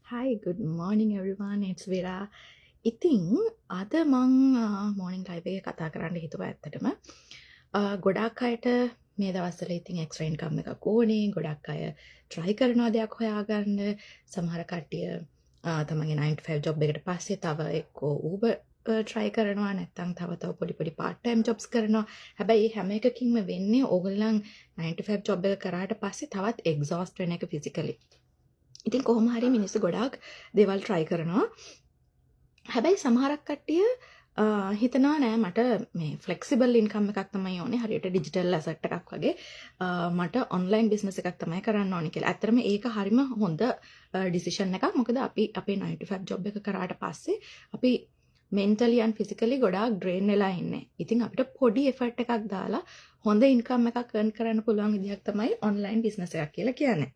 Hi, good morning everyone. It's Vera. ඉතින් අද මං මෝනිින් ලයිව එක කතා කරන්න හිතුව ඇත්තටම ගොඩක් අයට මේ දවස්සල ඉතින් එක්ස්රයින් කම්ම එක ඕනේ ගොඩක් අය ට්‍රයි කරනවා දෙයක් හොයාගන්න සමහර කට්ටිය තමගේ 9 ජොබ් එකට පස්සේ තව එක්කෝ ඌබ ට්‍රයි කරනවා නැත්තම් තව පොඩි පාර්ට්ටයිම් ජොබ්ස් කරනවා හැබැයි හැම එකකින්ම වෙන්නේ ඕගොල්ලන් 9 ජොබ් එක කරාට පස්සේ තවත් එක්සෝස්ට් වෙන එක ෆිසිකලි ඉතින් කොහොම හරි මිනිස්සු ගොඩාක් දේවල් try කරනවා. හැබැයි සමහරක් කට්ටිය හිතනවා නෑ මට මේ flexible income එකක් තමයි ඕනේ. හරියට digital asset එකක් වගේ. මට online business එකක් තමයි කරන්න ඕනේ කියලා. ඇත්තටම ඒක හරිම හොඳ decision එකක්. මොකද අපි අපේ 9 to 5 job එක කරාට පස්සේ අපි mentally and physically ගොඩාක් drain වෙලා ඉන්නේ. ඉතින් අපිට පොඩි effort එකක් දාලා හොඳ income එකක් earn කරන්න පුළුවන් විදිහක් තමයි online business එකක් කියලා කියන්නේ.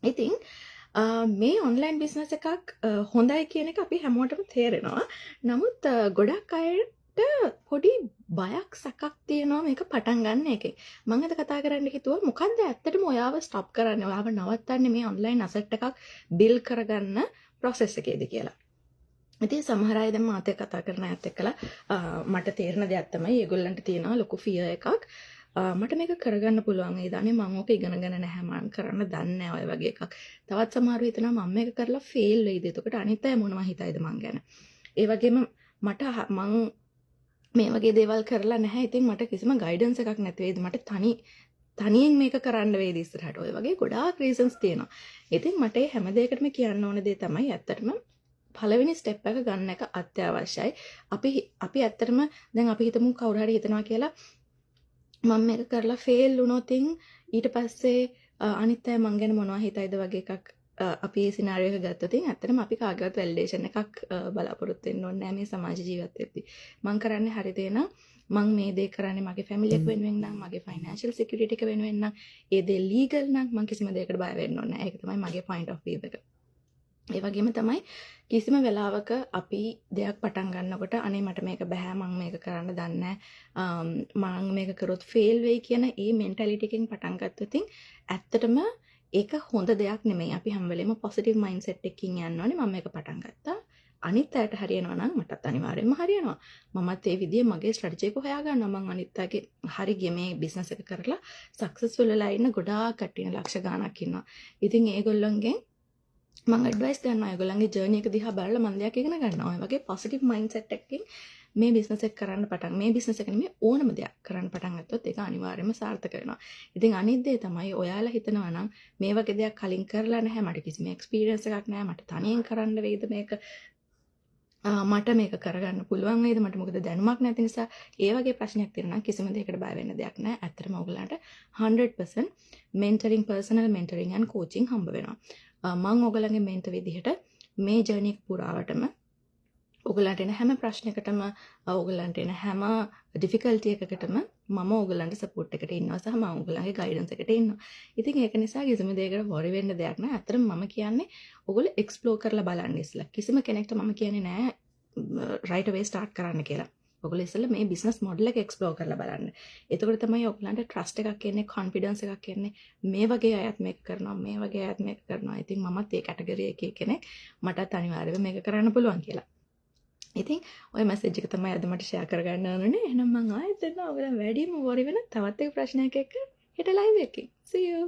ඉතින් මේ ඔන්ලයින් බිස්නස් එකක් හොඳයි කියන එක අපි හැමෝටම තේරෙනවා. නමුත් ගොඩක් අයට පොඩි බයක් සැකක් තියෙනවා මේක පටන් ගන්න එකේ. මම අද කතා කරන්න හිතුවා මොකද්ද ඇත්තටම ඔයාව ස්ටොප් කරන්නේ? ඔයාව නවත්තන්නේ මේ ඔන්ලයින් අසෙට් එකක් බිල් කරගන්න process එකේද කියලා. ඉතින් සමහර අය දැන් මාත් එක්ක කතා කරන අයත් එක්කලා මට තේරෙන දෙයක් තමයි ඒගොල්ලන්ට තියෙනවා ලොකු ෆියර් එකක්. මට මේක කරගන්න පුළුවන් ඒ දානේ මම ඕක ඉගෙනගෙන නැහැ මම කරන්න දන්නේ නැහැ ඔය වගේ එකක්. තවත් සමහරව හිතනවා මම මේක කරලා ෆේල් වෙයිද. එතකොට අනිත් අය මොනවා හිතයිද මං ගැන. ඒ වගේම මම මේ වගේ දේවල් කරලා නැහැ. ඉතින් මට කිසිම ගයිඩන්ස් එකක් නැති වෙයිද. මට තනියෙන් මේක කරන්න වෙයිද ඉස්සරහට. ඔය වගේ ගොඩාක් රීසන්ස් තියෙනවා. ඉතින් මට මේ හැම දෙයකටම කියන්න ඕන දේ තමයි ඇත්තටම පළවෙනි ස්ටෙප් එක ගන්න එක අත්‍යවශ්‍යයි. අපි ඇත්තටම දැන් අපි හිතමු කවුරු හරි හිතනවා කියලා මම මේක කරලා ෆේල් වුණොත් ඊට පස්සේ අනිත් අය මං ගැන මොනවා හිතයිද වගේ එකක් අපි මේ සිනාරියෝ එක ගත්තොත් ඇත්තටම අපි කාගවත් වැලිඩේෂන් එකක් බලාපොරොත්තු වෙන්න ඕනේ නැහැ මේ සමාජ ජීවිතයේදී. මං කරන්නේ හරි දේ නම් මං මේ දේ කරන්නේ මගේ ෆැමිලි එක වෙනුවෙන් නම් මගේ ෆයිනෑන්ෂල් සිකියුරිටි එක වෙනුවෙන් නම් ඒ දේ ලීගල් නම් මං කිසිම දෙයකට බය වෙන්න ඕනේ නැහැ. ඒක තමයි මගේ පොයින්ට් ඔෆ් view එක. ඒ වගේම තමයි කිසිම වෙලාවක අපි දෙයක් පටන් ගන්නකොට අනේ මට මේක බෑ මම මේක කරන්න දන්නේ නැහැ මම මේක කරොත් ෆේල් වෙයි කියන ඒ මෙන්ටැලිටි එකෙන් පටන් ගත්තොත් ඇත්තටම ඒක හොඳ දෙයක් නෙමෙයි. අපි හැම වෙලේම පොසිටිව් මයින්ඩ්සෙට් එකකින් යන්න ඕනේ. මම මේක පටන් ගත්තා. අනිත් අයට හරියනවා නම් මටත් අනිවාර්යෙන්ම හරියනවා. මමත් ඒ විදිහේ මගේ ස්ට්‍රැටජි එක හොයාගන්නවා. මම අනිත් අයගේ හරි ගෙමේ බිස්නස් එක කරලා සක්සස්ෆුල් වෙලා ඉන්න ගොඩාක් කට්ටිය ලක්ෂ ගාණක් ඉන්නවා. ඉතින් ඒගොල්ලන්ගෙන් මම ඇඩ්වයිස් කරනවා ඒගොල්ලන්ගේ ජර්නි එක දිහා බලලා මම දෙයක් ඉගෙන ගන්නවා. ඔය වගේ පොසිටිව් මයින්ඩ්සෙට් එකකින් මේ බිස්නස් එක කරන්න පටන් මේ බිස්නස් එක නෙමෙයි ඕනම දෙයක් කරන්න පටන් ගත්තොත් ඒක අනිවාර්යයෙන්ම සාර්ථක වෙනවා. ඉතින් අනිත් දේ තමයි ඔයාලා හිතනවා නම් මේ වගේ දෙයක් කලින් කරලා නැහැ මට කිසිම එක්ස්පීරියන්ස් එකක් නැහැ මට තනියෙන් කරන්න වෙයිද මේක මට මේක කරගන්න පුළුවන් වේද මට මොකද දැනුමක් නැති නිසා ඒ වගේ ප්‍රශ්නයක් තියෙනවා නම් කිසිම දෙයකට බය වෙන්න දෙයක් නැහැ. ඇත්තටම ඔයගලන්ට 100% mentoring personal mentoring and coaching හම්බ වෙනවා. මම ඔයගලගේ මෙන්ටර් විදිහට මේ ජර්නි එක පුරාවටම ඔයගලන්ට එන හැම ප්‍රශ්නයකටම ඔයගලන්ට එන හැම ඩිෆිකල්ටි එකකටම මම ඔයගලන්ට සපෝට් එකට ඉන්නවා සහ මම ඔයගලගේ ගයිඩන්ස් එකට ඉන්නවා. ඉතින් ඒක නිසා කිසිම දෙයකට වොරි වෙන්න දෙයක් නෑ. අතරම මම කියන්නේ ඔයගොල්ලෝ එක්ස්ප්ලෝර් කරලා බලන්න ඉස්සලා. කිසිම කෙනෙක්ට මම කියන්නේ නෑ රයිට් අවේ ස්ටාර්ට් කරන්න කියලා. ඔයගොල්ලෝ ඉස්සලා මේ බිස්නස් මොඩල් එක එක්ස්ප්ලෝර් කරලා බලන්න. එතකොට තමයි ඔයගලන්ට ට්‍රස්ට් එකක් එන්නේ, කොන්ෆිඩන්ස් එකක් එන්නේ. මේ වගේ අයත් මේක කරනවා, මේ වගේ අයත් මේක කරනවා. ඉතින් මමත් ඒ කැටගරි එකේ කෙනෙක්. මටත් අනිවාර්යයෙන්ම මේක කරන්න පුළුවන් කියලා. ඉතින් ඔය මැසේජ් එක තමයි අද මට ෂෙයා කරගන්න ඕනේ. එහෙනම් මම ආයෙත් එනවා ඔයගලන් වැඩිම වොරි වෙන තවත් එක ප්‍රශ්නයක් එක්ක හෙට ලයිව් එකකින්. See you.